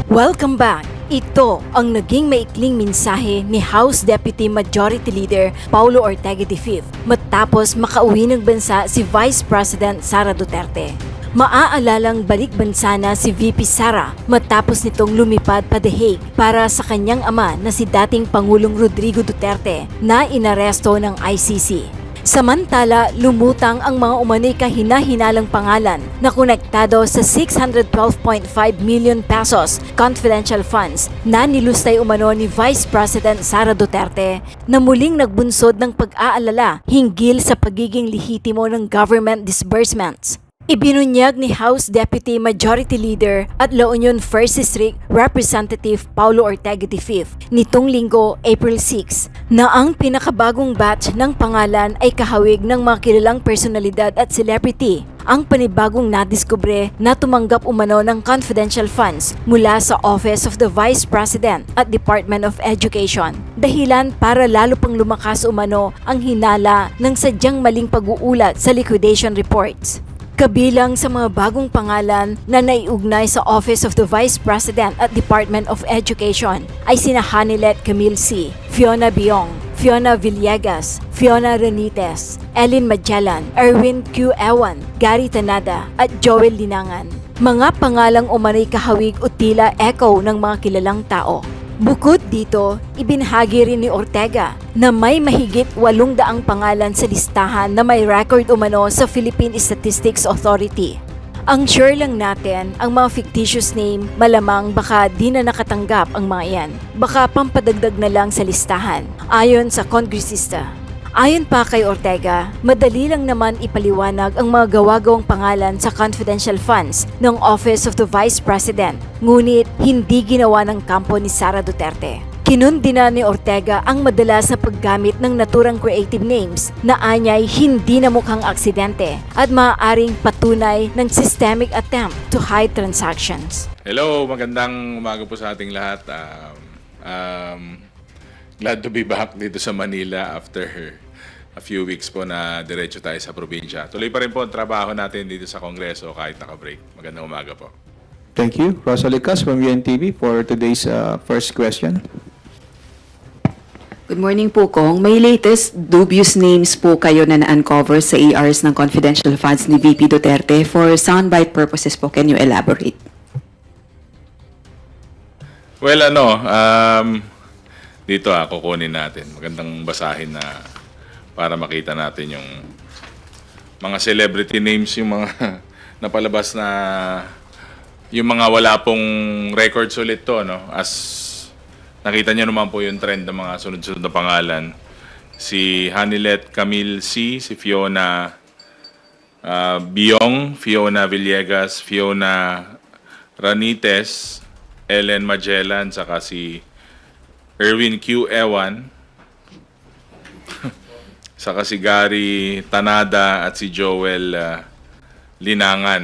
Welcome back! Ito ang naging maikling mensahe ni House Deputy Majority Leader Paulo Ortega V matapos makauwi ng bansa si Vice President Sara Duterte. Maaalalang balik bansa na si VP Sara matapos nitong lumipad pa The Hague para sa kanyang ama na si dating Pangulong Rodrigo Duterte na inaresto ng ICC. Samantala, lumutang ang mga umano'y kahina-hinalang pangalan na konektado sa 612.5 million pesos confidential funds na nilustay umano ni Vice President Sara Duterte na muling nagbunsod ng pag-aalala hinggil sa pagiging lehitimo ng government disbursements. Ibinunyag ni House Deputy Majority Leader at La Union 1st District Representative Paulo Ortega V nitong linggo, April 6, na ang pinakabagong batch ng pangalan ay kahawig ng mga kilalang personalidad at celebrity. Ang panibagong nadiskubre na tumanggap umano ng confidential funds mula sa Office of the Vice President at Department of Education. Dahilan para lalo pang lumakas umano ang hinala ng sadyang maling pag-uulat sa liquidation reports. Kabilang sa mga bagong pangalan na naiugnay sa Office of the Vice President at Department of Education ay sina Hanilet Camille C., Fiona Biong, Fiona Villegas, Fiona Renites, Ellen Magellan, Erwin Q. Ewan, Gary Tanada at Joel Linangan. Mga pangalang umano'y kahawig o tila echo ng mga kilalang tao. Bukod dito, ibinahagi rin ni Ortega na may mahigit 800 pangalan sa listahan na may record umano sa Philippine Statistics Authority. Ang sure lang natin, ang mga fictitious name, malamang baka di na nakatanggap ang mga yan. Baka pampadagdag na lang sa listahan, ayon sa kongresista. Ayon pa kay Ortega, madali lang naman ipaliwanag ang mga gawa-gawang pangalan sa confidential funds ng Office of the Vice President, ngunit hindi ginawa ng kampo ni Sara Duterte. Kinundina ni Ortega ang madalas na paggamit ng naturang creative names na anyay hindi na mukhang aksidente at maaaring patunay ng systemic attempt to hide transactions. Hello, magandang umaga po sa ating lahat. Glad to be back dito sa Manila after a few weeks po na diretso tayo sa probinsya. Tuloy pa rin po ang trabaho natin dito sa Kongreso kahit naka-break. Magandang umaga po. Thank you. Rosalie Cas from UNTV for today's first question. Good morning po, Kong. May latest dubious names po kayo na na-uncover sa ARs ng confidential funds ni VP Duterte. For soundbite purposes po, can you elaborate? Well, dito kukunin natin. Magandang basahin na para makita natin yung mga celebrity names, yung mga napalabas na yung mga wala pong records ulit to, no? As nakita niyo naman po yung trend ng mga sunod-sunod na pangalan. Si Hanilet Camille C., si Fiona Biong, Fiona Villegas, Fiona Ranites, Ellen Magellan, saka si Erwin Q. Ewan, saka si Gary Tanada at si Joel Linangan.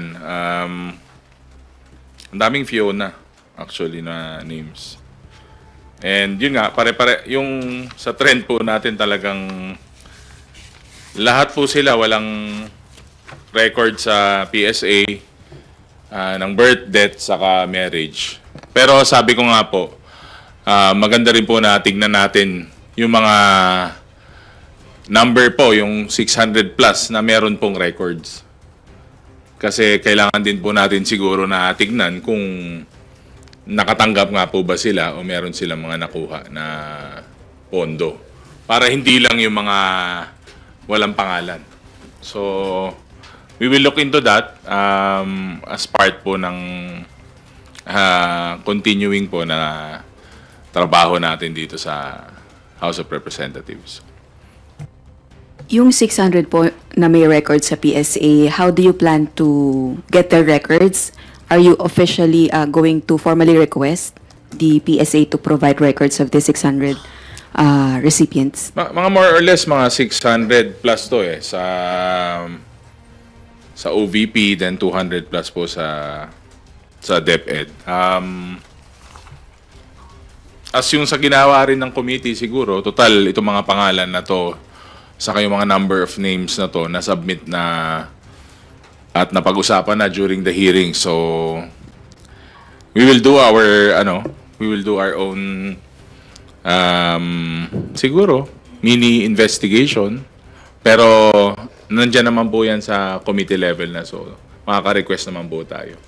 Ang daming Fiona actually na names. And yun nga, pare-pare, yung sa trend po natin talagang lahat po sila walang record sa PSA ng birth, death, saka marriage. Pero sabi ko nga po, maganda rin po na tignan natin yung mga number po, yung 600 plus na meron pong records. Kasi kailangan din po natin siguro na tignan kung nakatanggap nga po ba sila o meron silang mga nakuha na pondo. Para hindi lang yung mga walang pangalan. So, we will look into that as part po ng continuing po na trabaho natin dito sa House of Representatives. Yung 600 po na may records sa PSA, how do you plan to get their records? Are you officially going to formally request the PSA to provide records of the 600 recipients? Mga more or less mga 600 plus to sa OVP, then 200 plus po sa DepEd. As yung sa ginawa rin ng committee siguro, total itong mga pangalan na to, saka yung mga number of names na to, na-submit na at napag-usapan na during the hearing. So, we will do our own siguro mini investigation, pero nandiyan naman po yan sa committee level na, so makaka-request naman po tayo.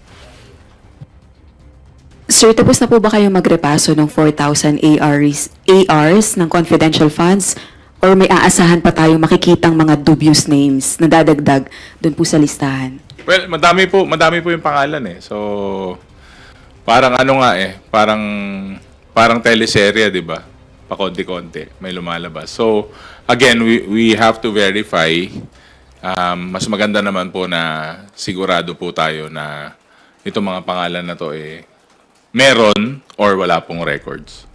Sir, tapos na po ba kayo magrepaso ng 4,000 ARs ng confidential funds? Or may aasahan pa tayong makikitang mga dubious names na dadagdag doon po sa listahan? Well, madami po yung pangalan eh. So parang parang teleserye, 'di ba? Pakonti-konti may lumalabas. So again, we have to verify. Mas maganda naman po na sigurado po tayo na itong mga pangalan na to meron or wala pong records.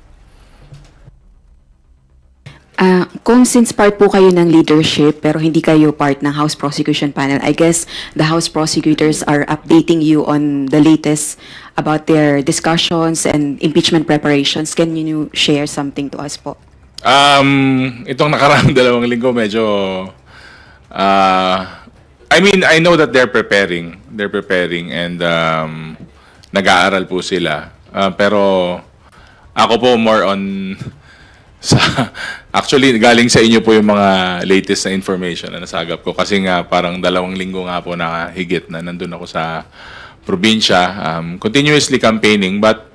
Kung since part po kayo ng leadership pero hindi kayo part ng House Prosecution Panel, I guess the House prosecutors are updating you on the latest about their discussions and impeachment preparations. Can you share something to us po? Itong nakaraang 2 linggo medyo I know that they're preparing and nag-aaral po sila. Pero ako po more on actually galing sa inyo po yung mga latest na information na nasagap ko kasi nga parang 2 linggo nga po na higit na nandun ako sa probinsya, continuously campaigning, but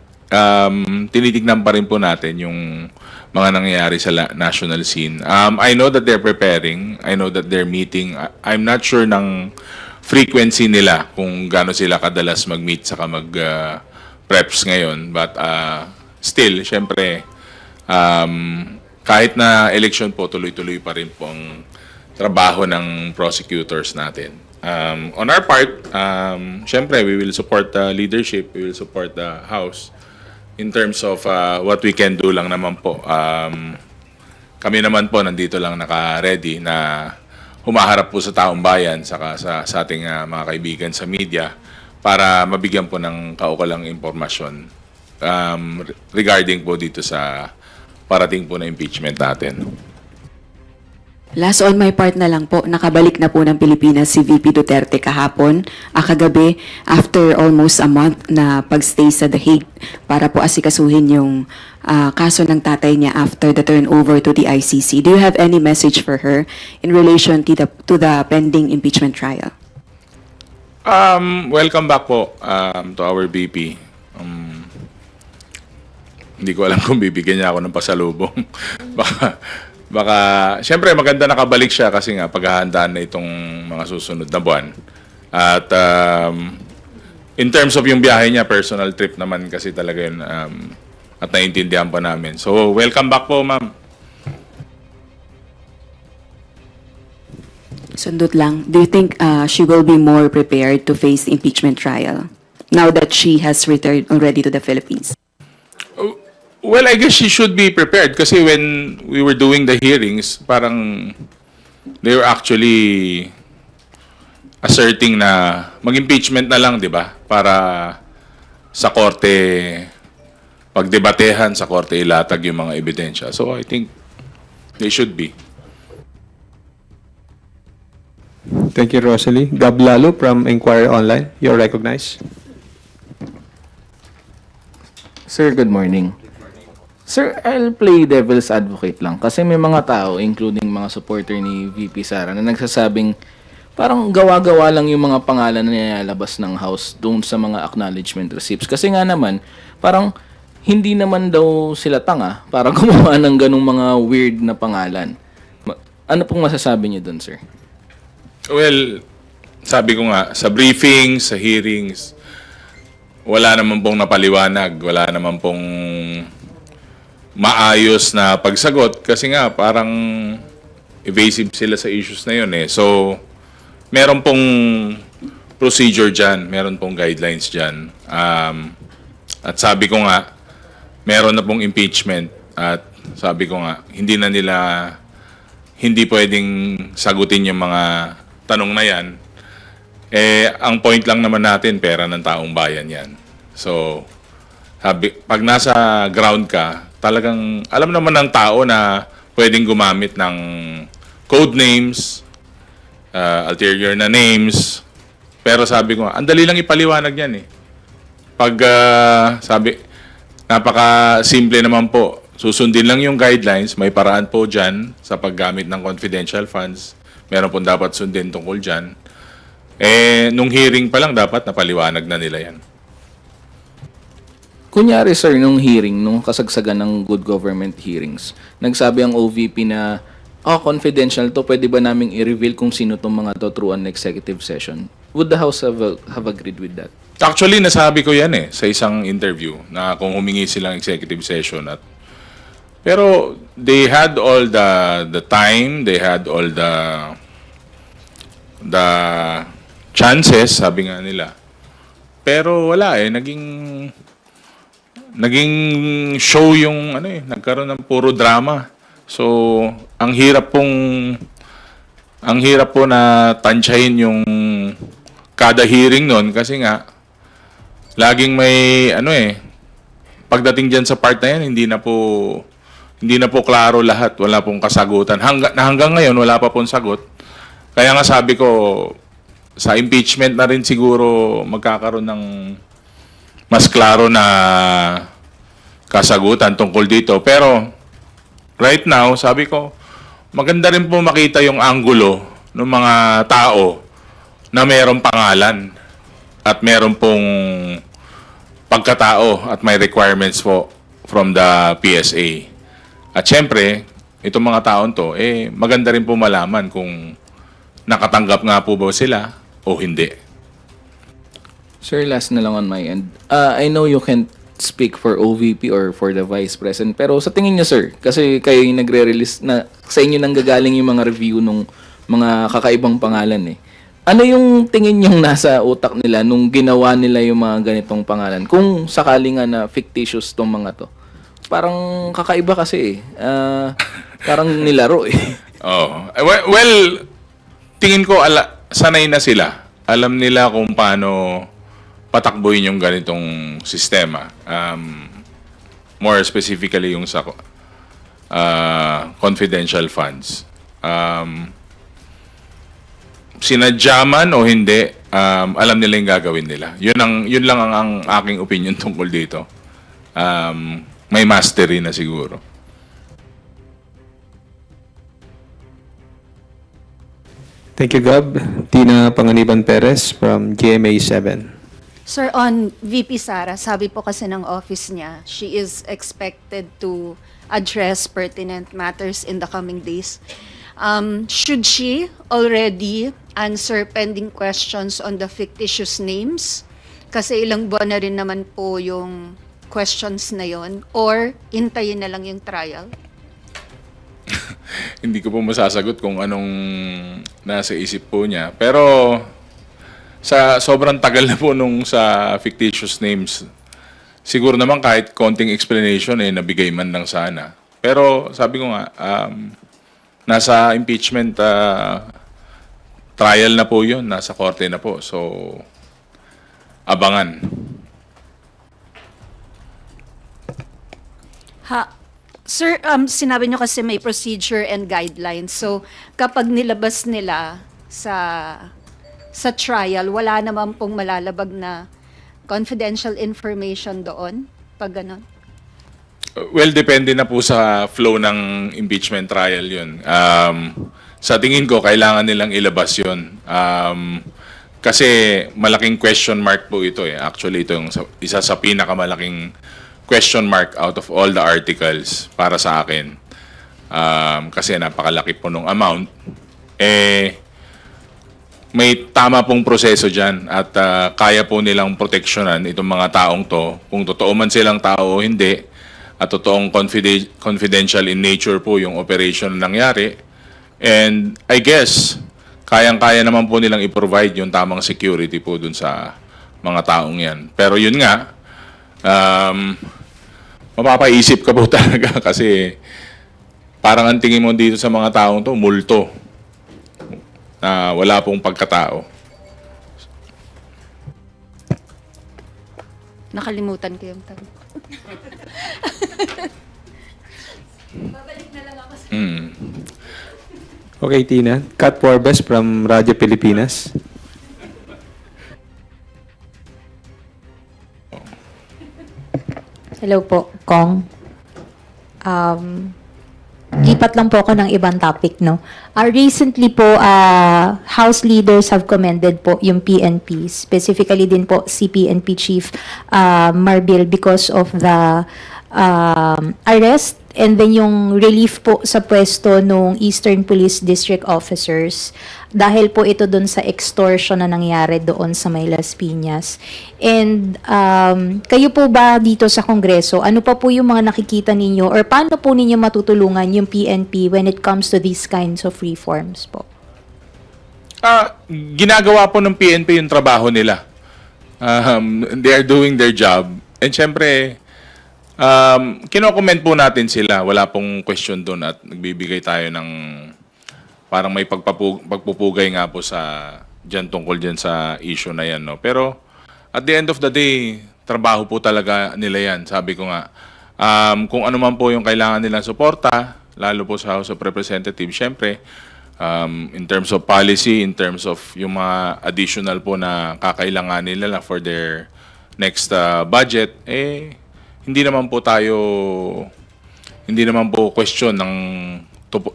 tinitignan pa rin po natin yung mga nangyayari sa national scene. I know that they're preparing. I know that they're meeting. I'm not sure ng frequency nila kung gaano sila kadalas mag-meet saka mag-preps ngayon. But still, syempre, kahit na election po, tuloy-tuloy pa rin po ang trabaho ng prosecutors natin. On our part, syempre, we will support the leadership, we will support the House in terms of what we can do lang naman po. Kami naman po nandito lang naka-ready na humaharap po sa taong bayan saka sa ating mga kaibigan sa media para mabigyan po ng kaukulang impormasyon regarding po dito sa parating po na impeachment natin. Last on my part na lang po, nakabalik na po ng Pilipinas si VP Duterte kahapon, kagabi, after almost a month na pagstay sa The Hague para po asikasuhin yung kaso ng tatay niya after the turnover to the ICC. Do you have any message for her in relation to the pending impeachment trial? Welcome back po to our VP. Hindi ko alam kung bibigyan niya ako ng pasalubong. Baka, syempre maganda nakabalik siya kasi nga paghahandaan na itong mga susunod na buwan. At in terms of yung biyahe niya, personal trip naman kasi talaga yun at naiintindihan pa namin. So, welcome back po, ma'am. Sundot lang, do you think she will be more prepared to face the impeachment trial now that she has returned already to the Philippines? Well, I guess she should be prepared kasi when we were doing the hearings, parang they were actually asserting na mag-impeachment na lang, di ba? Para sa korte, pagdebatehan sa korte, ilatag yung mga ebidensya. So I think they should be. Thank you, Rosalie. Gab Lalo from Inquirer Online. You're recognized. Sir, good morning. Sir, I'll play devil's advocate lang kasi may mga tao, including mga supporter ni VP Sara, na nagsasabing parang gawa-gawa lang yung mga pangalan na nilalabas ng House doon sa mga acknowledgement receipts. Kasi nga naman, parang hindi naman daw sila tanga para gumawa ng ganong mga weird na pangalan. Ano pong masasabi niyo doon, sir? Well, sabi ko nga, sa briefings, sa hearings, wala naman pong napaliwanag, wala naman pong maayos na pagsagot kasi nga parang evasive sila sa issues na yun eh. So, meron pong procedure dyan, meron pong guidelines dyan. At sabi ko nga, meron na pong impeachment at sabi ko nga, hindi pwedeng sagutin yung mga tanong na yan. Ang point lang naman natin, pera ng taong bayan yan. So, pag nasa ground ka, talagang alam naman ng tao na pwedeng gumamit ng code names, ulterior na names. Pero sabi ko, ang dali lang ipaliwanag yan eh. sabi, napaka-simple naman po. Susundin lang yung guidelines. May paraan po dyan sa paggamit ng confidential funds. Meron po dapat sundin tungkol dyan. Nung hearing pa lang, dapat napaliwanag na nila yan. Kunyari sir, nung hearing, nung kasagsagan ng good government hearings, nagsabi ang OVP na, confidential to, pwede ba naming i-reveal kung sino tong mga to through an executive session? Would the House have agreed with that? Actually, nasabi ko yan sa isang interview na kung humingi silang executive session pero they had all the time, they had all the chances, sabi nga nila. Pero wala naging show yung nagkaroon ng puro drama. So, ang hirap po na tansyahin yung kada hearing nun kasi nga laging may pagdating diyan sa part na yan hindi na po klaro lahat, wala pong kasagutan. Hanggang ngayon wala pa pong sagot. Kaya nga sabi ko sa impeachment na rin siguro magkakaroon ng mas klaro na kasagutan tungkol dito. Pero right now, sabi ko, maganda rin po makita yung anggulo ng mga tao na mayroong pangalan at mayroong pong pagkatao at may requirements po from the PSA. At syempre, itong mga taon to, maganda rin po malaman kung nakatanggap nga po ba sila o hindi. Sir, last na lang on my end. I know you can't speak for OVP or for the Vice President, pero sa tingin niyo, sir, kasi kayo yung nagre-release na sa inyo nang gagaling yung mga review nung mga kakaibang pangalan Ano yung tingin yung nasa utak nila nung ginawa nila yung mga ganitong pangalan? Kung sakali nga na fictitious tong mga to. Parang kakaiba kasi parang nilaro Oh. Well, tingin ko sanay na sila. Alam nila kung paano patakbuhin yung ganitong sistema. More specifically yung sa confidential funds. Sinadya man o hindi, alam nila yung gagawin nila. Yun lang ang aking opinion tungkol dito. May mastery na siguro. Thank you, Gab. Tina Panganiban Perez from GMA7. Sir, on VP Sara, sabi po kasi ng office niya, she is expected to address pertinent matters in the coming days. Should she already answer pending questions on the fictitious names? Kasi ilang buwan na rin naman po yung questions na yon, or intayin na lang yung trial? Hindi ko po masasagot kung anong nasa isip po niya. Pero sa sobrang tagal na po nung sa fictitious names, siguro naman kahit konting explanation nabigay man lang sana. Pero sabi ko nga, nasa impeachment trial na po yun, nasa korte na po. So, abangan. Sir, sinabi niyo kasi may procedure and guidelines. So, kapag nilabas nila sa trial, wala naman pong malalabag na confidential information doon? Pag ganon? Well, depende na po sa flow ng impeachment trial yun. Sa tingin ko, kailangan nilang ilabas yun. Kasi malaking question mark po ito Actually, ito yung isa sa pinakamalaking question mark out of all the articles para sa akin. Kasi napakalaki po nung amount. May tama pong proseso dyan at kaya po nilang proteksyonan itong mga taong to. Kung totoo man silang tao o hindi, at totoong confidential in nature po yung operation na nangyari. And I guess, kayang-kaya naman po nilang i-provide yung tamang security po dun sa mga taong yan. Pero yun nga, mapapaisip ka po talaga kasi parang ang tingin mo dito sa mga taong to, multo na wala pong pagkatao. Nakalimutan ko yung tanong. Okay, Tina. Kat Forbes from Radyo Pilipinas. Hello po, Kong. Lipat lang po ako ng ibang topic, no? Recently po, House leaders have commended po yung PNP, specifically din po si PNP Chief Marbil because of the arrest and then yung relief po sa pwesto nung Eastern Police District officers dahil po ito doon sa extortion na nangyari doon sa May Las Piñas. And kayo po ba dito sa Kongreso, ano pa po yung mga nakikita ninyo or paano po ninyo matutulungan yung PNP when it comes to these kinds of reforms po? Ginagawa po ng PNP yung trabaho nila. They are doing their job. And syempre, kino-comment po natin sila. Wala pong question doon at nagbibigay tayo ng parang may pagpupugay nga po dyan tungkol dyan sa issue na yan. No? Pero at the end of the day, trabaho po talaga nila yan. Sabi ko nga, kung ano man po yung kailangan nilang suporta, lalo po sa House of Representatives, syempre, in terms of policy, in terms of yung mga additional po na kakailanganin nila for their next budget, hindi naman po question ng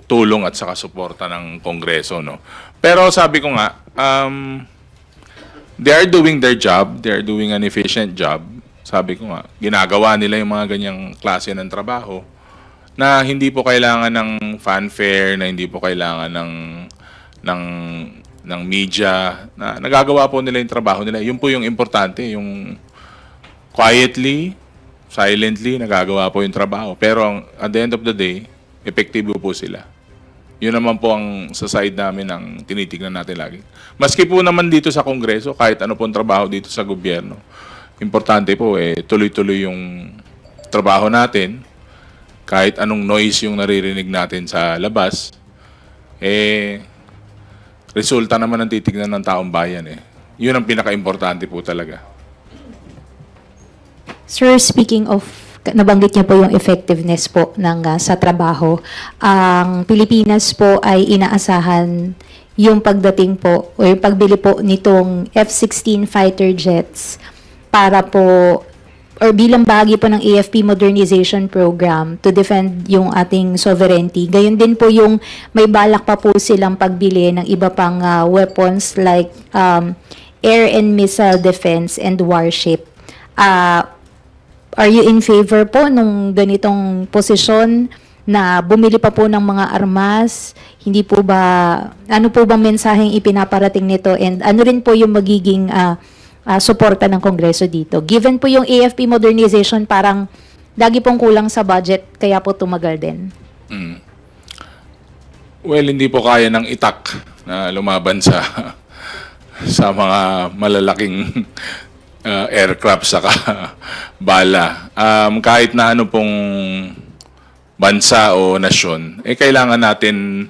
tulong at saka suporta ng Kongreso, no. Pero sabi ko nga, they are doing their job, they are doing an efficient job. Sabi ko nga, ginagawa nila yung mga ganyang klase ng trabaho na hindi po kailangan ng fanfare, na hindi po kailangan ng media, na nagagawa po nila yung trabaho nila. Yun po yung importante, yung quietly, silently, nagagawa po yung trabaho. Pero at the end of the day, epektibo po sila. Yun naman po ang sa side namin ang tinitignan natin lagi. Maski po naman dito sa Kongreso, kahit ano pong trabaho dito sa gobyerno, importante po, tuloy-tuloy yung trabaho natin. Kahit anong noise yung naririnig natin sa labas, resulta naman ang titignan ng taong bayan. Yun ang pinaka-importante po talaga. Sir, speaking of, nabanggit niya po yung effectiveness po ng sa trabaho. Ang Pilipinas po ay inaasahan yung pagdating po o yung pagbili po nitong F-16 fighter jets para po or bilang bahagi po ng AFP modernization program to defend yung ating sovereignty. Gayon din po yung may balak pa po silang pagbili ng iba pang weapons like air and missile defense and warship. Are you in favor po nung ganitong posisyon na bumili pa po ng mga armas? Hindi po ba, ano po bang mensaheng ipinaparating nito and ano rin po yung magiging suporta ng Kongreso dito? Given po yung AFP modernization, parang lagi pong kulang sa budget, kaya po tumagal din. Well, hindi po kaya ng itak na lumaban sa mga malalaking aircraft saka bala. Kahit na ano pong bansa o nasyon, kailangan natin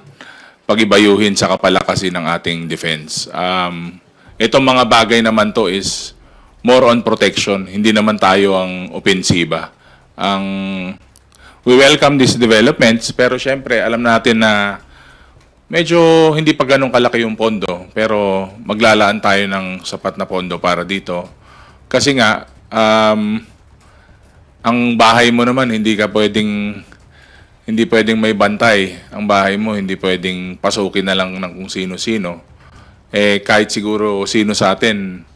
pagibayuhin sa kapalakasin ng ating defense. Itong mga bagay naman to is more on protection. Hindi naman tayo ang opensiba. We welcome these developments, pero syempre alam natin na medyo hindi pa ganun kalaki yung pondo, pero maglalaan tayo ng sapat na pondo para dito. Kasi nga, ang bahay mo naman, hindi pwedeng may bantay. Ang bahay mo, hindi pwedeng pasukin na lang ng kung sino-sino. Kahit siguro sino sa atin,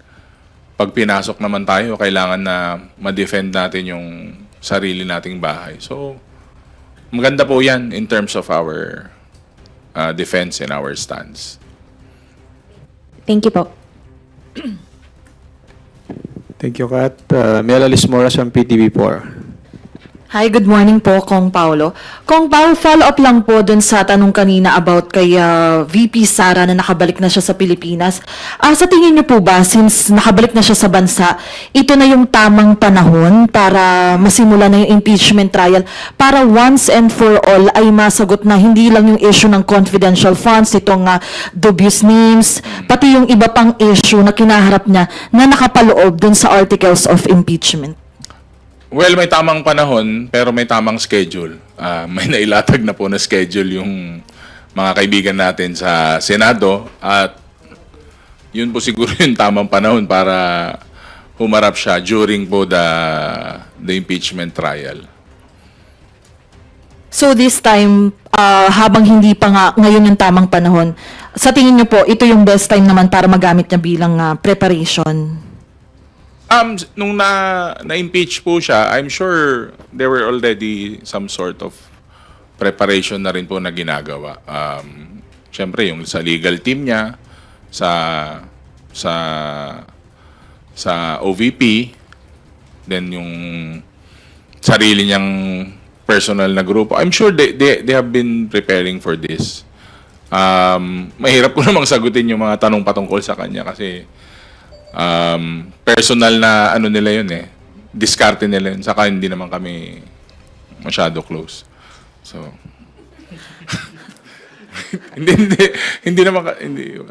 pag pinasok naman tayo, kailangan na ma-defend natin yung sarili nating bahay. So, maganda po yan in terms of our defense and our stance. Thank you po. Thank you, Kat. Melalis Moras from PTV4. Hi, good morning po, Kong Paulo. Kong Paulo, follow up lang po dun sa tanong kanina about kay VP Sara na nakabalik na siya sa Pilipinas. Sa tingin niyo po ba, since nakabalik na siya sa bansa, ito na yung tamang panahon para masimula na yung impeachment trial para once and for all ay masagot na hindi lang yung issue ng confidential funds, itong dubious names, pati yung iba pang issue na kinaharap niya na nakapaloob dun sa articles of impeachment? Well, may tamang panahon, pero may tamang schedule. May nailatag na po na schedule yung mga kaibigan natin sa Senado at yun po siguro yung tamang panahon para humarap siya during po the impeachment trial. So this time, habang hindi pa nga ngayon yung tamang panahon, sa tingin niyo po, ito yung best time naman para magamit niya bilang preparation? Nung na-impeach po siya, I'm sure there were already some sort of preparation na rin po na ginagawa. Siyempre, yung sa legal team niya, sa OVP, then yung sarili niyang personal na grupo. I'm sure they have been preparing for this. Mahirap po namang sagutin yung mga tanong patungkol sa kanya kasi personal na ano nila yun eh. Diskarte nila yun. Saka hindi naman kami masyado close. So, hindi naman,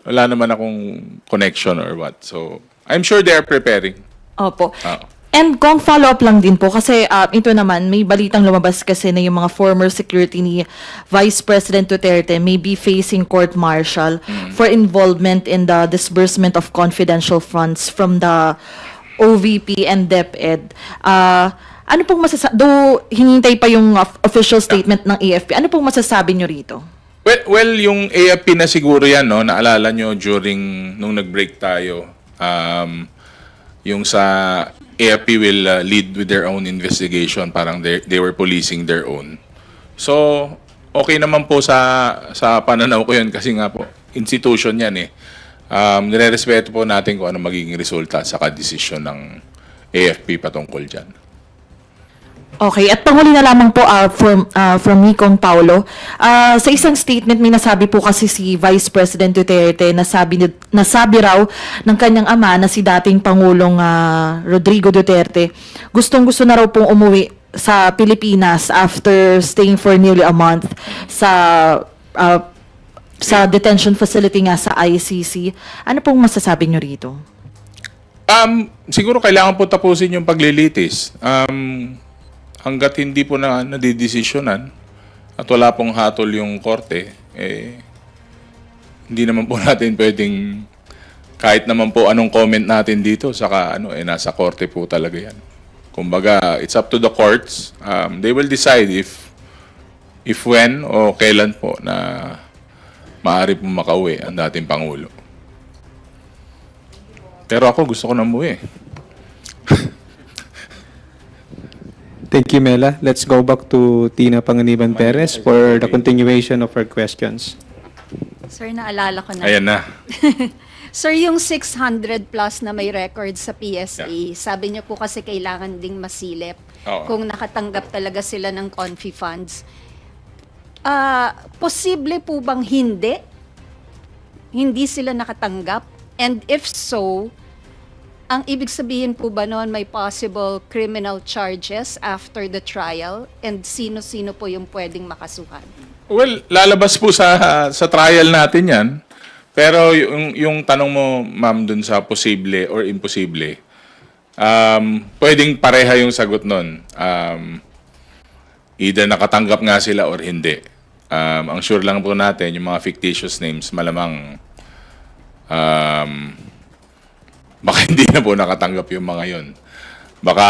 wala naman akong connection or what. So, I'm sure they are preparing. Opo. Oo. And kung follow-up lang din po, kasi ito naman, may balitang lumabas kasi na yung mga former security ni Vice President Duterte may be facing court-martial for involvement in the disbursement of confidential funds from the OVP and DepEd. Ano pong masasabi, though hinintay pa yung official statement ng AFP, ano pong masasabi nyo rito? Well, yung AFP na siguro yan, no? Naalala nyo during, nung nag-break tayo, yung sa AFP will lead with their own investigation. Parang they were policing their own. So, okay naman po sa pananaw ko yun kasi nga po, institution yan eh. Nire-respeto po natin kung ano magiging resulta sa kadesisyon ng AFP patungkol dyan. Okay, at panghuli na lamang po from me, Kong Paulo. Sa isang statement, may nasabi po kasi si Vice President Duterte, nasabi raw ng kanyang ama na si dating Pangulong Rodrigo Duterte, gustong-gusto na raw pong umuwi sa Pilipinas after staying for nearly a month sa detention facility nga sa ICC. Ano pong masasabi nyo rito? Siguro kailangan po tapusin yung paglilitis. Hanggat hindi po na nadidesisyonan at wala pong hatol yung korte, hindi naman po natin pwedeng kahit naman po anong comment natin dito, saka nasa korte po talaga yan. Kumbaga, it's up to the courts. They will decide if when o kailan po na maaari pong makauwi ang dating Pangulo. Pero ako gusto ko na umuwi. Thank you, Mela. Let's go back to Tina Panganiban Perez for the continuation of her questions. Sir, naalala ko na. Ayan na. Sir, yung 600 plus na may record sa PSA, sabi niyo po kasi kailangan ding masilip Oo. kung nakatanggap talaga sila ng confi funds. Posible po bang hindi sila nakatanggap? And if so, ang ibig sabihin po ba noon may possible criminal charges after the trial? And sino-sino po yung pwedeng makasuhan? Well, lalabas po sa trial natin yan. Pero yung tanong mo, ma'am, dun sa posible or imposible, pwedeng pareha yung sagot nun. Either nakatanggap nga sila or hindi. Ang sure lang po natin, yung mga fictitious names, malamang baka hindi na po nakatanggap yung mga yun. Baka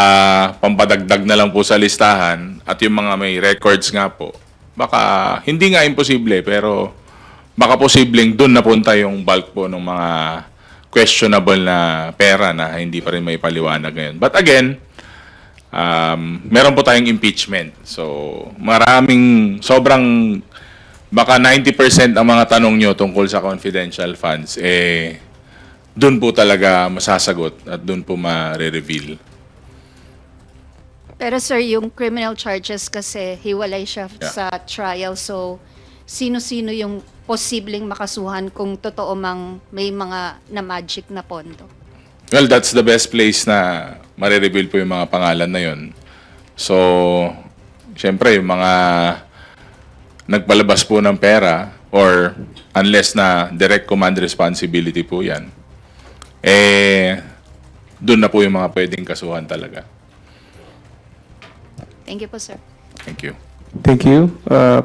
pampadagdag na lang po sa listahan at yung mga may records nga po, baka hindi nga imposible pero baka posibleng doon napunta yung bulk po ng mga questionable na pera na hindi pa rin may paliwanag ngayon. But again, meron po tayong impeachment. So, sobrang baka 90% ang mga tanong nyo tungkol sa confidential funds, doon po talaga masasagot at doon po ma-reveal. Pero sir, yung criminal charges kasi hiwalay siya sa trial. So, sino-sino yung posibleng makasuhan kung totoo mang may mga na-magic na pondo? Well, that's the best place na ma-reveal po yung mga pangalan na yun. So, syempre, yung mga nagpalabas po ng pera or unless na direct command responsibility po yan, doon na po yung mga pwedeng kasuhan talaga. Thank you po, sir. Thank you. Thank you.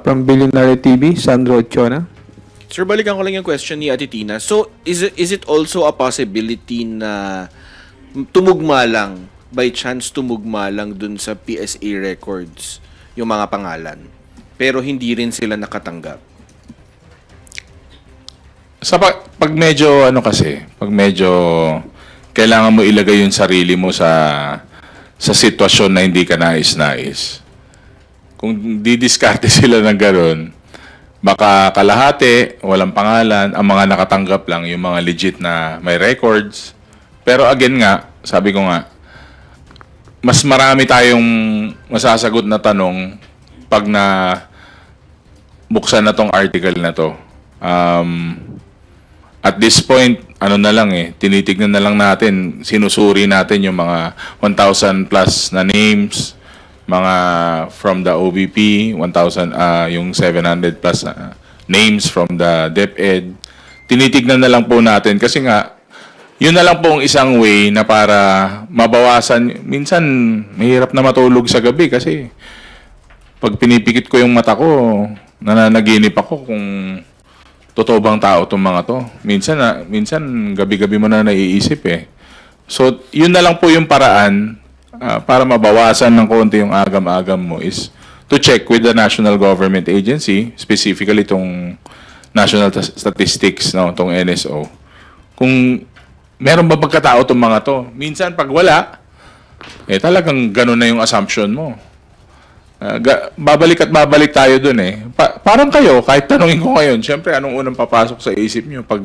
From Billionaire TV, Sandro Chona. Sir, balikan ko lang yung question ni Ate Tina. So, is it also a possibility na tumugma lang, by chance tumugma lang dun sa PSA records yung mga pangalan. Pero hindi rin sila nakatanggap. Pag medyo ano kasi, pag medyo kailangan mo ilagay yung sarili mo sa sitwasyon na hindi ka nais-nais. Kung didiskarte sila ng gano'n, baka kalahati, walang pangalan, ang mga nakatanggap lang, yung mga legit na may records. Pero again nga, sabi ko nga, mas marami tayong masasagot na tanong pag na buksan na tong article na to. At this point, ano na lang tinitignan na lang natin, sinusuri natin yung mga 1,000 plus na names, mga from the OVP, 1,000, yung 700 plus names from the DepEd. Tinitignan na lang po natin kasi nga, yun na lang po ang isang way na para mabawasan. Minsan, mahirap na matulog sa gabi kasi pag pinipikit ko yung mata ko, nananaginip ako kung totoo bang tao itong mga to. Minsan gabi-gabi mo na naiisip So, yun na lang po yung paraan para mabawasan ng konti yung agam-agam mo is to check with the national government agency, specifically itong National Statistics, no, itong NSO, kung meron ba pagkatao itong mga to. Minsan, pag wala, talagang ganun na yung assumption mo. Babalik at babalik tayo dun parang kayo, kahit tanungin ko ngayon, syempre, anong unang papasok sa isip nyo pag,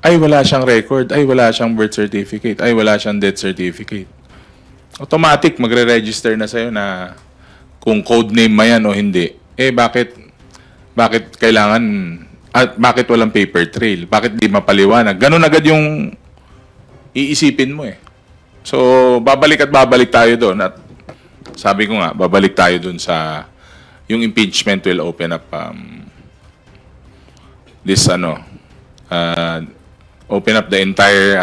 ay, wala siyang record, ay, wala siyang birth certificate, ay, wala siyang death certificate. Automatic, magre-register na sa'yo na kung code name ma yan o hindi. Bakit kailangan, at bakit walang paper trail? Bakit di mapaliwanag? Ganun agad yung iisipin mo So, babalik at babalik tayo doon at sabi ko nga, babalik tayo dun sa yung impeachment will open up open up the entire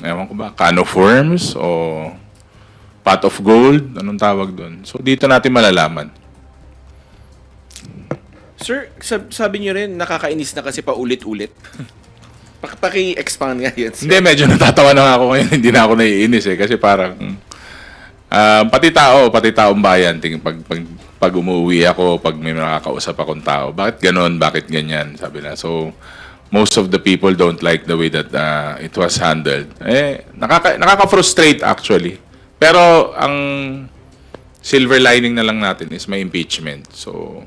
ewan ko ba, can of worms o pot of gold, anong tawag dun. So dito natin malalaman. Sir, sabi niyo rin, nakakainis na kasi paulit-ulit. Paki-expand nga yan, sir. Hindi, medyo natatawa na nga ako ngayon, hindi na ako naiinis kasi parang pati taong bayan, pag umuwi ako, pag may nakakausap akong tao, bakit ganon, bakit ganyan, sabi na. So, most of the people don't like the way that it was handled. Nakaka-frustrate actually. Pero, ang silver lining na lang natin is may impeachment. So,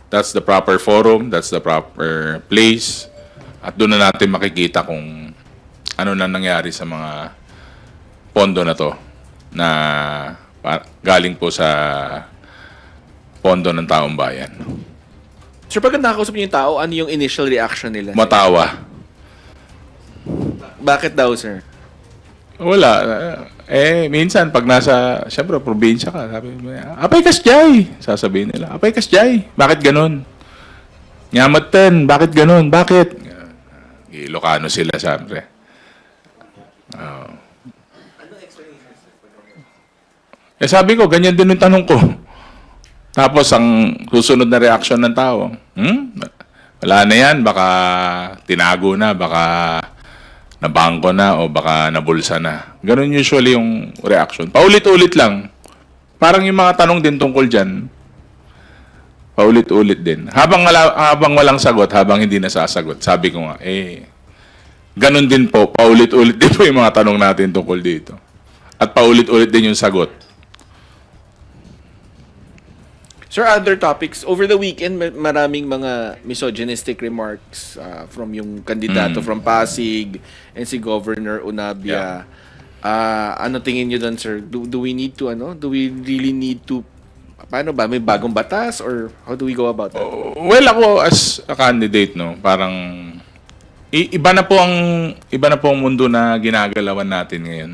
that's the proper forum, that's the proper place, at doon na natin makikita kung ano na nangyari sa mga pondo na to na galing po sa pondo ng taong bayan. Sir, pag nakakausap niyo yung tao, ano yung initial reaction nila? Matawa. Bakit daw, sir? Wala. Minsan, pag nasa, siyempre, probinsya ka, sabi mo, apay kasjay! Sasabihin nila, apay kasjay! Bakit ganun? Nyamatan, bakit ganun? Bakit? Ilocano sila, siyempre. Sabi ko, ganyan din yung tanong ko. Tapos, ang susunod na reaksyon ng tao, wala na yan, baka tinago na, baka nabangko na, o baka nabulsa na. Ganun usually yung reaction. Paulit-ulit lang. Parang yung mga tanong din tungkol dyan, paulit-ulit din. Habang walang sagot, habang hindi nasasagot, sabi ko nga, ganun din po, paulit-ulit din po yung mga tanong natin tungkol dito. At paulit-ulit din yung sagot. Sir, other topics. Over the weekend, maraming mga misogynistic remarks from yung kandidato from Pasig and si Governor Unabia. Ano tingin niyo doon, sir? Do we need to, do we really need to, paano ba? May bagong batas or how do we go about that? Well, ako as a candidate, parang iba na po ang mundo na ginagalawan natin ngayon.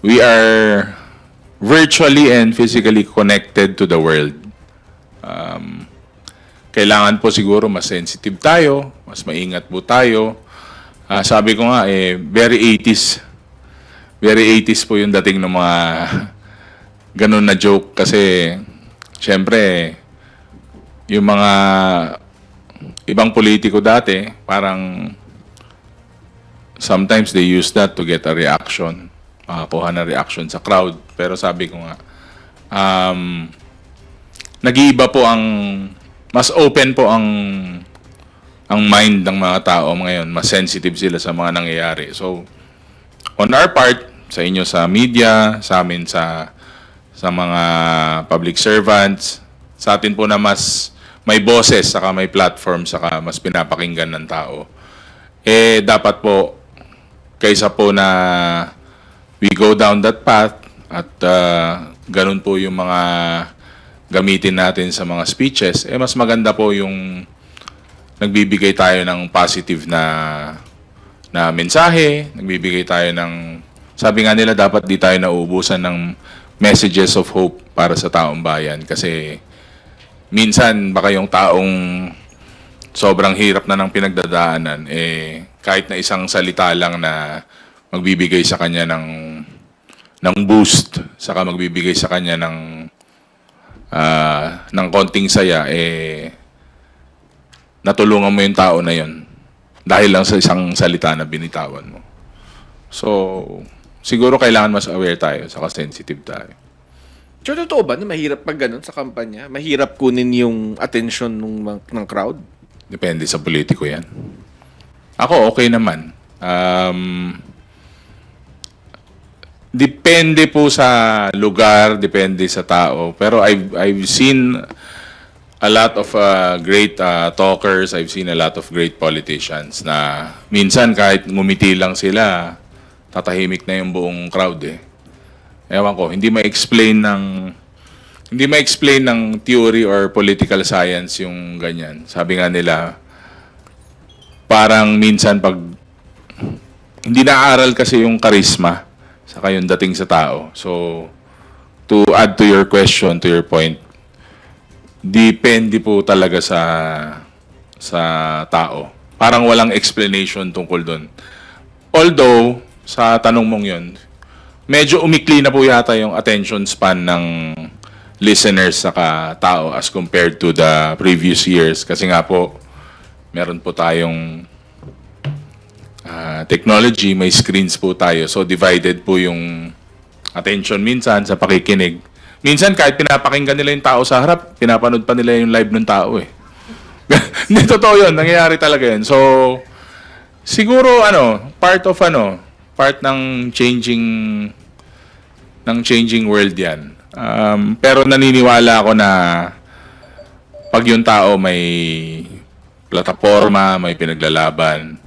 We are virtually and physically connected to the world. Kailangan po siguro mas sensitive tayo, mas maingat po tayo. Sabi ko nga, very 80s. Very 80s po yung dating ng mga ganun na joke kasi syempre yung mga ibang politiko dati parang sometimes they use that to get a reaction, makakuha na reaction sa crowd. Pero sabi ko nga, nag-iiba po mas open po ang mind ng mga tao ngayon, mas sensitive sila sa mga nangyayari. So, on our part, sa inyo sa media, sa amin sa mga public servants, sa atin po na mas may boses, saka may platform, saka mas pinapakinggan ng tao. Dapat po, kaysa po na we go down that path at ganun po yung mga gamitin natin sa mga speeches, mas maganda po yung nagbibigay tayo ng positive na mensahe, nagbibigay tayo ng, sabi nga nila, dapat di tayo nauubusan ng messages of hope para sa taong bayan. Kasi minsan, baka yung taong sobrang hirap na ng pinagdadaanan, kahit na isang salita lang na magbibigay sa kanya ng boost, saka magbibigay sa kanya ng konting saya, natulungan mo yung tao na yon dahil lang sa isang salita na binitawan mo. So, siguro kailangan mas aware tayo, saka sensitive tayo. So, totoo ba na mahirap pag ganun sa kampanya? Mahirap kunin yung attention ng crowd? Depende sa politiko yan. Ako, okay naman. Depende po sa lugar, depende sa tao. Pero I've seen a lot of great talkers, I've seen a lot of great politicians na minsan kahit ngumiti lang sila, tatahimik na yung buong crowd eh. Ewan ko, hindi ma-explain ng theory or political science yung ganyan. Sabi nga nila, parang minsan pag hindi na-aaral kasi yung charisma saka yung dating sa tao. So, to add to your question, to your point, depende po talaga sa tao. Parang walang explanation tungkol doon. Although, sa tanong mong yun, medyo umikli na po yata yung attention span ng listeners saka tao as compared to the previous years. Kasi nga po, meron po tayong technology, may screens po tayo. So, divided po yung attention minsan sa pakikinig. Minsan, kahit pinapakinggan nila yung tao sa harap, pinapanood pa nila yung live ng tao eh. Hindi totoo yun. Nangyayari talaga yun. So, siguro, part ng changing world yan. Pero naniniwala ako na pag yung tao may plataforma, may pinaglalaban,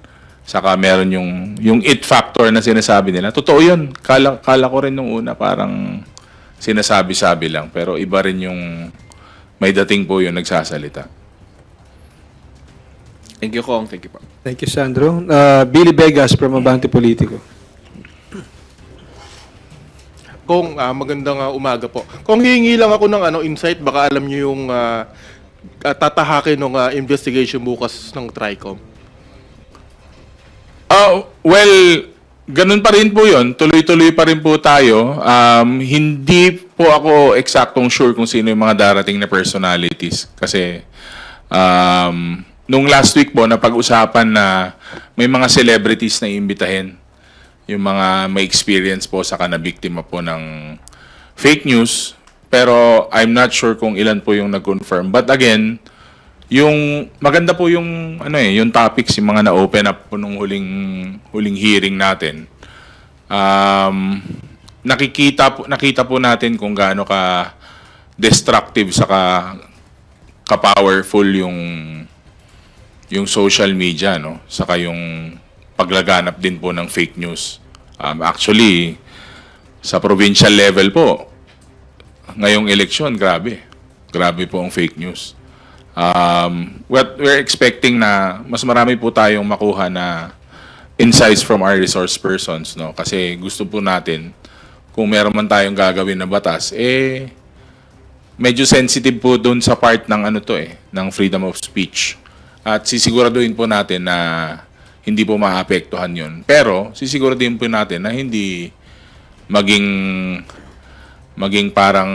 saka meron yung it factor na sinasabi nila. Totoo yun. Kala ko rin nung una parang sinasabi-sabi lang. Pero iba rin yung may dating po yung nagsasalita. Thank you, Kong. Thank you po. Thank you, Sandro. Billy Vegas from Abante Politico. Kung magandang umaga po. Kung hihingi lang ako ng insight, baka alam niyo yung tatahakin ng investigation bukas ng TRICOM. Well, ganun pa rin po yun. Tuloy-tuloy pa rin po tayo. Hindi po ako eksaktong sure kung sino yung mga darating na personalities. Kasi nung last week po, napag-usapan na may mga celebrities na iimbitahin. Yung mga may experience po saka na biktima po ng fake news. Pero I'm not sure kung ilan po yung nag-confirm. But again, yung maganda po yung yung topics, yung mga na-open up po nung huling hearing natin. Nakita po natin kung gaano ka destructive saka ka-powerful yung social media, no? Saka yung paglaganap din po ng fake news. Actually, sa provincial level po, ngayong eleksyon, grabe. Grabe po ang fake news. What we're expecting na mas marami po tayong makuha na insights from our resource persons, no? Kasi gusto po natin, kung meron man tayong gagawin na batas, medyo sensitive po dun sa part ng ng freedom of speech. At sisiguraduhin po natin na hindi po maapektuhan yun. Pero sisiguraduhin po natin na hindi maging parang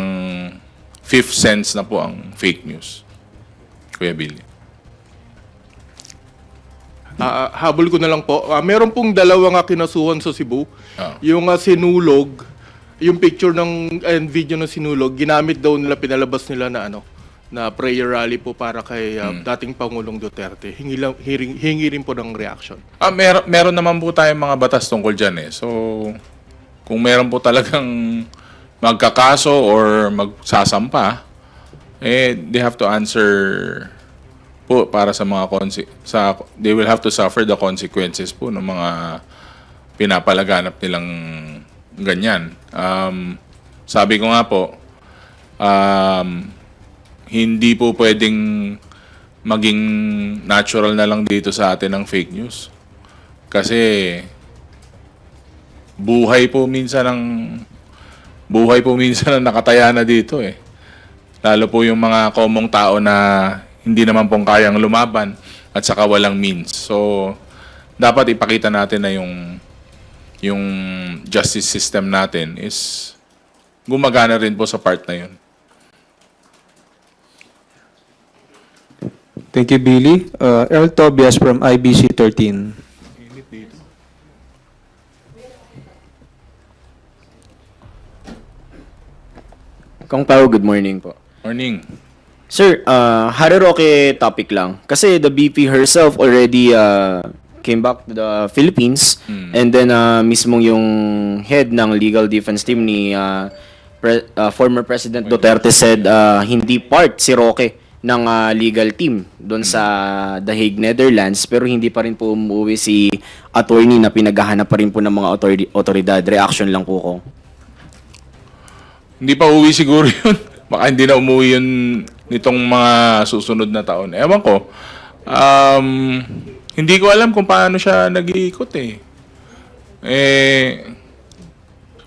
fifth sense na po ang fake news. Kuya Billy. habol ko na lang po. Meron pong dalawa nga kinasuhan sa Cebu. Yung sinulog, yung picture and video ng sinulog, ginamit daw nila, pinalabas nila na prayer rally po para kay dating Pangulong Duterte. Hingi rin po ng reaction. Meron naman po tayong mga batas tungkol dyan eh. So, kung meron po talagang magkakaso or magsasampa, they have to answer po para sa mga they will have to suffer the consequences po ng mga pinapalaganap nilang ganyan. Sabi ko nga po, hindi po pwedeng maging natural na lang dito sa atin ang fake news. Kasi buhay po minsan ang nakataya na dito eh. Lalo po yung mga komong tao na hindi naman pong kayang lumaban at saka walang means. So, dapat ipakita natin na yung justice system natin is gumagana rin po sa part na yun. Thank you, Billy. Earl Tobias from IBC 13. Kong Pao, good morning po. Morning. Sir, Harry Roque topic lang. Kasi the BP herself already came back to the Philippines and then mismong yung head ng legal defense team ni former President Duterte said hindi part si Roque ng legal team doon sa The Hague, Netherlands, pero hindi pa rin po umuwi si attorney na pinaghahanap pa rin po ng mga otoridad. Reaction lang po ko. Hindi pa uwi siguro yun. Baka hindi na umuwi yun nitong mga susunod na taon. Ewan ko. Hindi ko alam kung paano siya nag-iikot eh.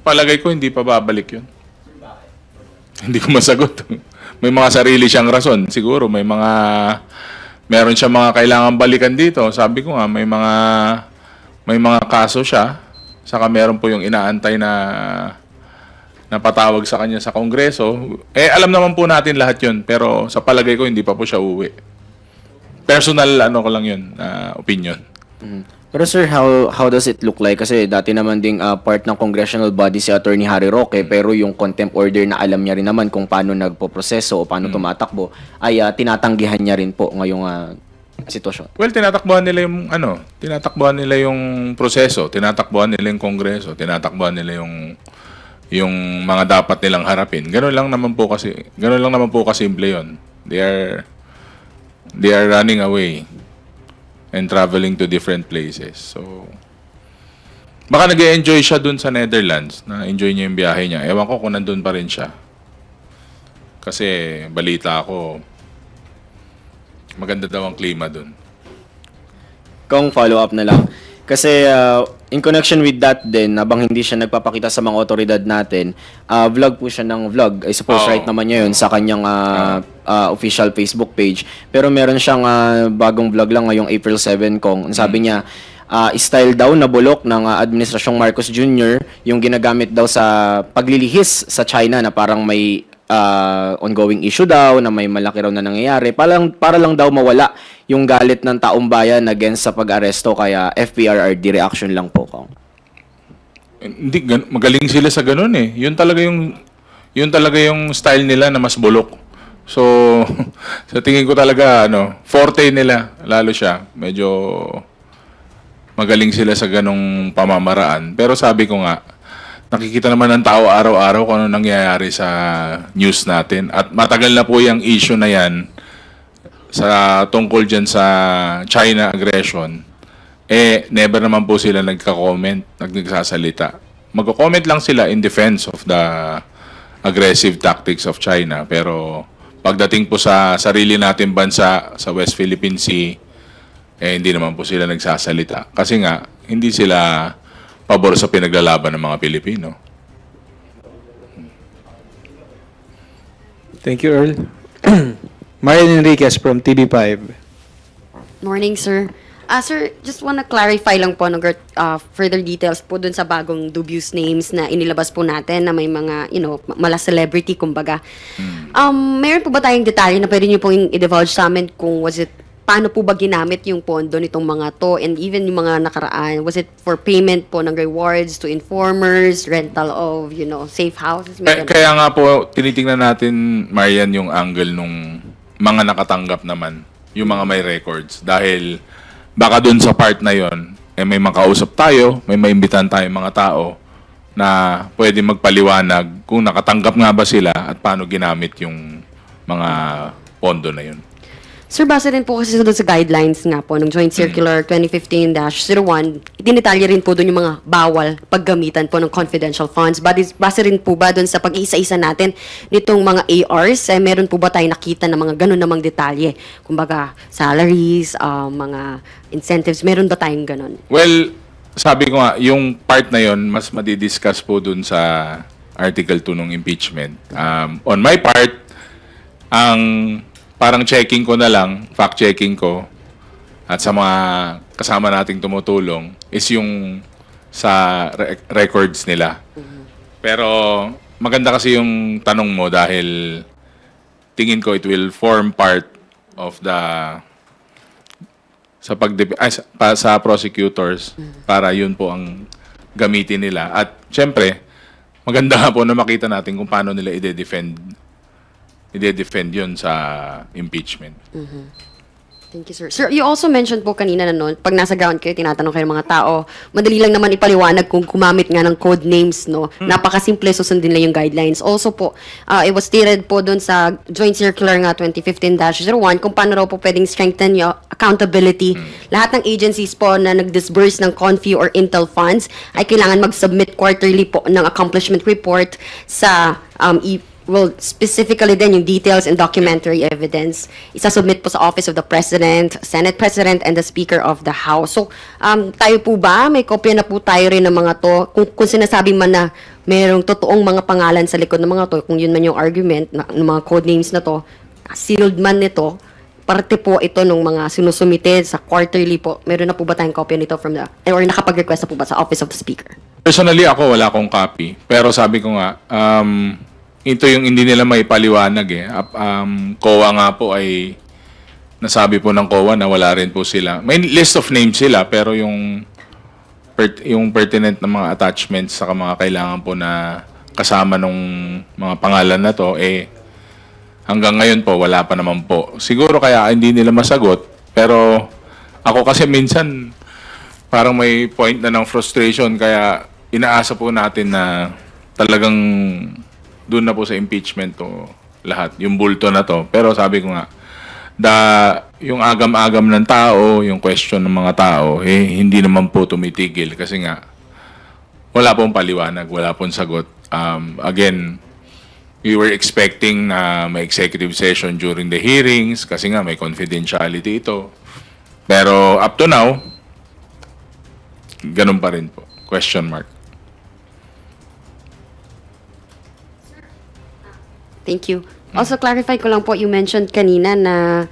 Palagay ko hindi pa babalik yun. Hindi ko masagot. May mga sarili siyang rason. Siguro meron siya mga kailangan balikan dito. Sabi ko nga, may mga kaso siya. Saka meron po yung inaantay na patawag sa kanya sa Kongreso. Alam naman po natin lahat yun. Pero sa palagay ko, hindi pa po siya uwi. Personal, ko lang yun, opinion. Pero sir, how does it look like? Kasi dati naman ding part ng congressional body si Attorney Harry Roque, pero yung contempt order na alam niya rin naman kung paano nagpo-proseso o paano tumatakbo, ay tinatanggihan niya rin po ngayong sitwasyon. Well, tinatakbuhan nila yung proseso, tinatakbuhan nila yung Kongreso, tinatakbuhan nila yung mga dapat nilang harapin. Ganun lang naman po kasimple yun. They are running away and traveling to different places. So, baka nag-enjoy siya dun sa Netherlands, na-enjoy niya yung biyahe niya. Ewan ko kung nandun pa rin siya. Kasi balita ko, maganda daw ang klima dun. Kung follow-up na lang. Kasi in connection with that din, habang hindi siya nagpapakita sa mga otoridad natin, vlog po siya ng vlog. I suppose right naman niya yun sa kanyang official Facebook page. Pero meron siyang bagong vlog lang ngayong April 7 kung sabi niya, style daw na bulok ng Administrasyong Marcos Jr. yung ginagamit daw sa paglilihis sa China na parang may ongoing issue daw, na may malaki raw na nangyayari. Para lang daw mawala yung galit ng taong bayan against sa pag-aresto, kaya FPRRD reaction lang po ko. Hindi, magaling sila sa ganun eh. Yun talaga yung style nila na mas bulok. So, sa tingin ko talaga, forte nila, lalo siya. Medyo magaling sila sa ganung pamamaraan. Pero sabi ko nga, nakikita naman ng tao araw-araw kung ano nangyayari sa news natin. At matagal na po yung issue na yan tungkol dyan sa China aggression. Never naman po sila nagsasalita. Magko-comment lang sila in defense of the aggressive tactics of China. Pero pagdating po sa sarili natin bansa, sa West Philippine Sea, hindi naman po sila nagsasalita. Kasi nga, hindi sila pabor sa pinaglalaban ng mga Pilipino. Thank you, Earl. Marian Enriquez from TV5. Morning, sir. Sir, just wanna clarify lang po further details po dun sa bagong dubious names na inilabas po natin na may mga, mala celebrity, kumbaga. Meron po ba tayong detalye na pwede niyo pong i-divulge sa amin kung was it paano po ba ginamit yung pondo nitong mga to, and even yung mga nakaraan, was it for payment po ng rewards to informers, rental of, safe houses? May ganun. Kaya nga po, tinitingnan natin, Marian, yung angle nung mga nakatanggap naman, yung mga may records. Dahil baka dun sa part na yon, may makausap tayo, may maimbitan tayong mga tao na pwede magpaliwanag kung nakatanggap nga ba sila at paano ginamit yung mga pondo na yun. Sir, base rin po kasi doon sa guidelines nga po ng Joint Circular 2015-01, dinitalye rin po doon yung mga bawal paggamitan po ng confidential funds. Base rin po ba doon sa pag-iisa-isa natin nitong mga ARs, meron po ba tayo nakita na mga ganun namang detalye? Kumbaga, salaries, mga incentives, meron ba tayong ganun? Well, sabi ko nga, yung part na yon mas madidiscuss po dun sa Article 2 ng impeachment. On my part, ang parang checking ko na lang, fact-checking ko, at sa mga kasama nating tumutulong, is yung sa records nila. Pero maganda kasi yung tanong mo dahil tingin ko it will form part of the sa prosecutors para yun po ang gamitin nila. At syempre, maganda nga po na makita natin kung paano nila i-defend yun sa impeachment. Thank you, sir. Sir, you also mentioned po kanina na noon, pag nasa ground kayo, tinatanong kayo ng mga tao, madali lang naman ipaliwanag kung gumamit nga ng code names, no? Napakasimple, susundin lang yung guidelines. Also po, it was stated po doon sa Joint Circular nga 2015-01 kung paano raw po pwedeng strengthen yung accountability. Lahat ng agencies po na nag-disburse ng CONFI or Intel funds ay kailangan mag-submit quarterly po ng accomplishment report sa specifically din yung details and documentary evidence. Isasubmit po sa Office of the President, Senate President, and the Speaker of the House. So, tayo po ba? May kopya na po tayo rin ng mga to. Kung sinasabi man na mayroong totoong mga pangalan sa likod ng mga to, kung yun man yung argument ng mga code names na to, sealed man nito, parte po ito ng mga sinusumite sa quarterly po. Meron na po ba tayong kopya nito from or nakapag-request na po ba sa Office of the Speaker? Personally, ako wala akong copy. Pero sabi ko nga, ito yung hindi nila maipaliwanag eh. COA nga po ay nasabi po ng COA na wala rin po sila. May list of names sila pero yung pertinent na mga attachments sa mga kailangan po na kasama nung mga pangalan na to hanggang ngayon po wala pa naman po. Siguro kaya hindi nila masagot pero ako kasi minsan parang may point na ng frustration kaya inaasa po natin na talagang doon na po sa impeachment to lahat, yung bulto na to. Pero sabi ko nga, yung agam-agam ng tao, yung question ng mga tao, hindi naman po tumitigil kasi nga, wala pong paliwanag, wala pong sagot. Again, we were expecting na may executive session during the hearings kasi nga may confidentiality ito. Pero up to now, ganun pa rin po. Question mark. Thank you. Also, clarify ko lang po, you mentioned kanina na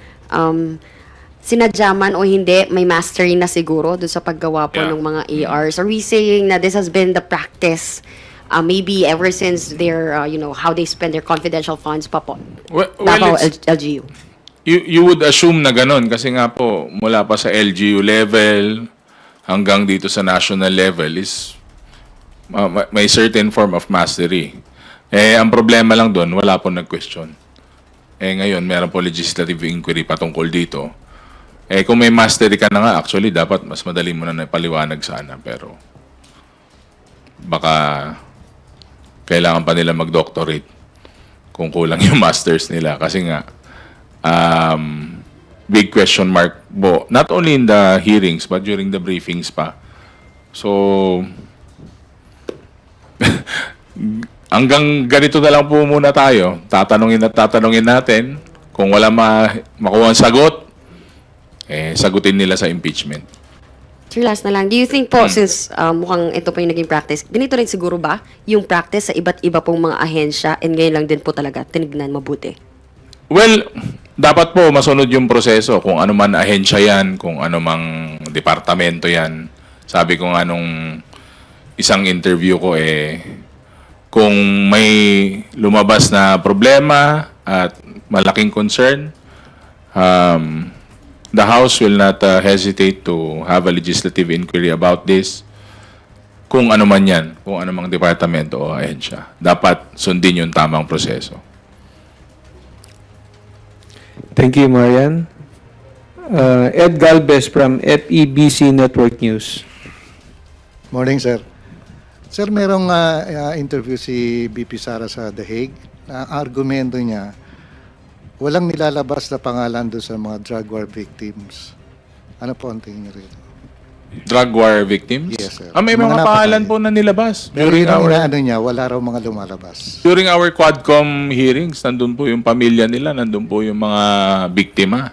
sinadya man o hindi, may mastery na siguro doon sa paggawa po ng mga ARs. Are we saying na this has been the practice maybe ever since their, how they spend their confidential funds pa po? Davao LGU. You would assume na ganun kasi nga po, mula pa sa LGU level hanggang dito sa national level is may certain form of mastery. Ang problema lang doon, wala po nag-question. Ngayon, meron po legislative inquiry patungkol dito. Kung may mastery ka na nga, actually, dapat mas madali mo na napaliwanag sana. Pero, baka kailangan pa nila mag-doctorate kung kulang yung masters nila. Kasi nga, big question mark po. Not only in the hearings, but during the briefings pa. So, hanggang ganito na lang po muna tayo. Tatanungin natin. Kung wala makuha ang sagot, sagutin nila sa impeachment. Sir, last na lang. Do you think po, since mukhang ito po yung naging practice, ganito rin siguro ba yung practice sa iba't iba pong mga ahensya and ngayon lang din po talaga tinignan mabuti? Well, dapat po masunod yung proseso. Kung ano man ahensya yan, kung ano mang departamento yan. Sabi ko nga nung isang interview ko kung may lumabas na problema at malaking concern, the House will not hesitate to have a legislative inquiry about this. Kung ano man yan, kung ano mang departamento o ahensya, dapat sundin yung tamang proseso. Thank you, Marian. Ed Galvez from FEBC Network News. Morning, sir. Sir, merong interview si BP Sara sa The Hague. Na argumento niya, walang nilalabas na pangalan doon sa mga drug war victims. Ano po ang tingin niyo rito? Drug war victims? Yes, sir. May mga pangalan po na nilabas. Pero yun ang inaano niya, wala raw mga lumalabas. During our Quadcom hearings, nandun po yung pamilya nila, nandun po yung mga biktima.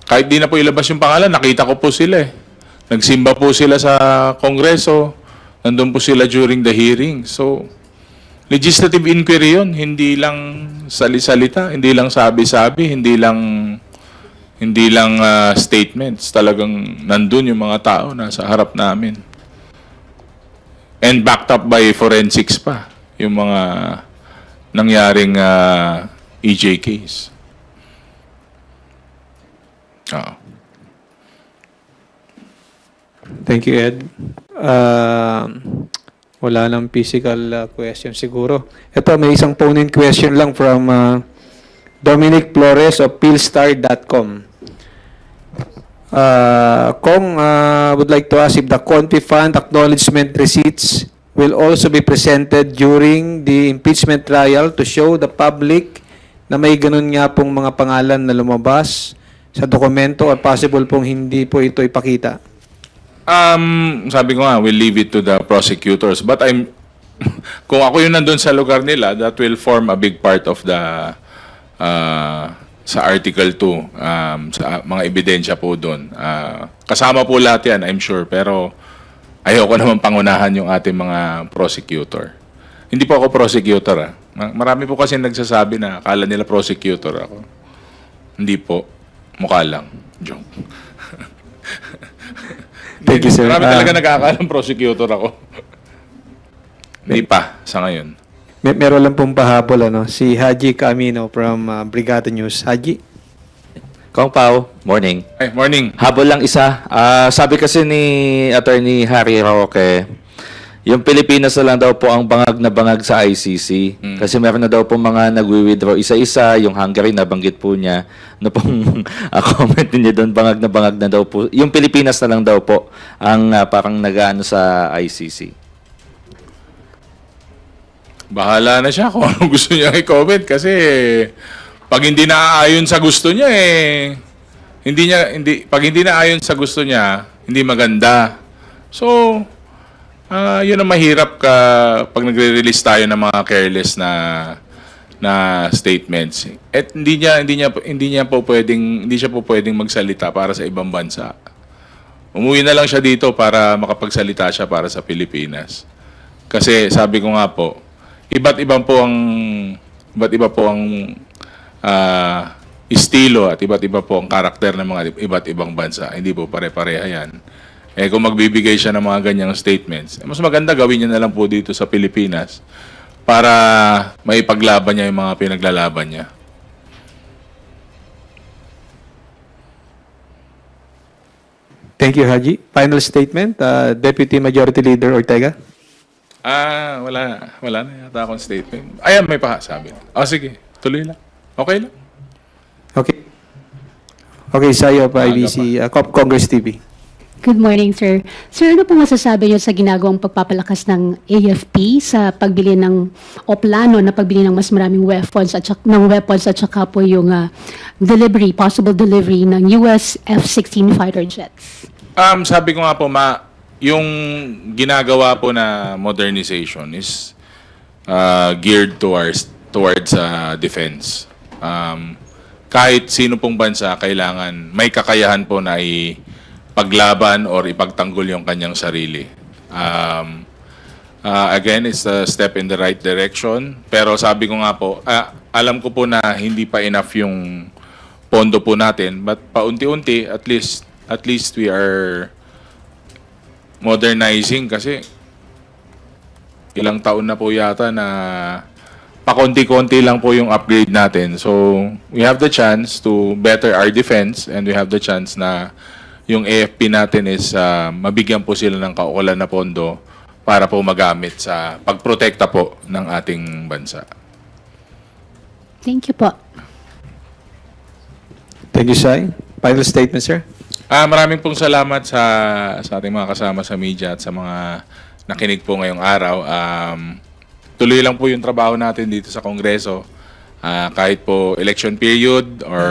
Kahit di na po ilabas yung pangalan, nakita ko po sila eh. Nagsimba po sila sa Kongreso, nandun po sila during the hearing. So, legislative inquiry yun, hindi lang sali-salita, hindi lang sabi-sabi, hindi lang statements. Talagang nandun yung mga tao nasa harap namin. And backed up by forensics pa, yung mga nangyaring EJ case. Thank you, Ed. Wala nang physical question siguro. Ito, may isang phone-in question lang from Dominic Flores of Philstar.com. Kong would like to ask if the Confi Fund acknowledgement receipts will also be presented during the impeachment trial to show the public na may ganun nga pong mga pangalan na lumabas sa dokumento or possible pong hindi po ito ipakita. Sabi ko nga, we'll leave it to the prosecutors. But kung ako yung nandun sa lugar nila, that will form a big part of the sa Article 2, sa mga ebidensya po doon. Kasama po lahat yan, I'm sure. Pero ayoko naman pangunahan yung ating mga prosecutor. Hindi po ako prosecutor. Marami po kasi nagsasabi na akala nila prosecutor ako. Hindi po. Mukha lang. Joke. Thank you, sir. Marami talaga nag-aakalang prosecutor ako. Hindi pa, sa ngayon. Meron lang pong pahabol, si Haji Camino from Brigada News. Haji? Kong Pao, morning. Ay, morning. Habol lang isa. Sabi kasi ni Attorney Harry Roque, yung Pilipinas na lang daw po ang bangag na bangag sa ICC. Kasi meron na daw po mga nagwi-withdraw isa-isa. Yung Hungary, nabanggit po niya. Ano pong comment niya doon, bangag na daw po. Yung Pilipinas na lang daw po ang parang nag-ano sa ICC. Bahala na siya kung ano gusto niya i-comment kasi pag hindi naaayon sa gusto niya pag hindi naaayon sa gusto niya, hindi maganda. So, yun ang mahirap pag nagre-release tayo ng mga careless na statements. At hindi siya po pwedeng magsalita para sa ibang bansa. Umuwi na lang siya dito para makapagsalita siya para sa Pilipinas. Kasi sabi ko nga po, iba't iba po ang estilo at iba't iba po ang karakter ng mga iba't ibang bansa. Hindi po pare-pareha yan. Kung magbibigay siya ng mga ganyang statements, mas maganda gawin niya na lang po dito sa Pilipinas para maipaglaban niya yung mga pinaglalaban niya. Thank you, Haji. Final statement, Deputy Majority Leader Ortega. Wala na yata akong statement. Ayan, may pasabi. Sige, tuloy lang. Okay lang. Okay, Sayo pa IBC, Congress TV. Good morning, sir. Sir, ano po masasabi niyo sa ginagawang pagpapalakas ng AFP sa pagbili o plano na pagbili ng mas maraming weapons at saka po yung possible delivery ng US F-16 fighter jets? Sabi ko nga po, yung ginagawa po na modernization is geared towards defense. Kahit sino pong bansa, kailangan may kakayahan po na paglaban or ipagtanggol yung kanyang sarili. Again, it's a step in the right direction. Pero sabi ko nga po, alam ko po na hindi pa enough yung pondo po natin. But paunti-unti, at least we are modernizing kasi ilang taon na po yata na pakonti-konti lang po yung upgrade natin. So, we have the chance to better our defense and we have the chance na yung AFP natin is mabigyan po sila ng kaukulan na pondo para po magamit sa pagprotekta po ng ating bansa. Thank you po. Thank you, Sai. Final statement, sir. Maraming pong salamat sa ating mga kasama sa media at sa mga nakinig po ngayong araw. Tuloy lang po yung trabaho natin dito sa Kongreso. Kahit po election period or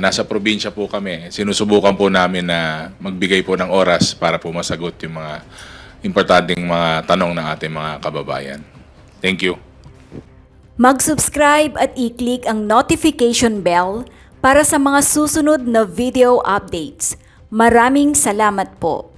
nasa probinsya po kami, sinusubukan po namin na magbigay po ng oras para po masagot yung mga importanteng mga tanong ng ating mga kababayan. Thank you. Mag-subscribe at i-click ang notification bell para sa mga susunod na video updates. Maraming salamat po.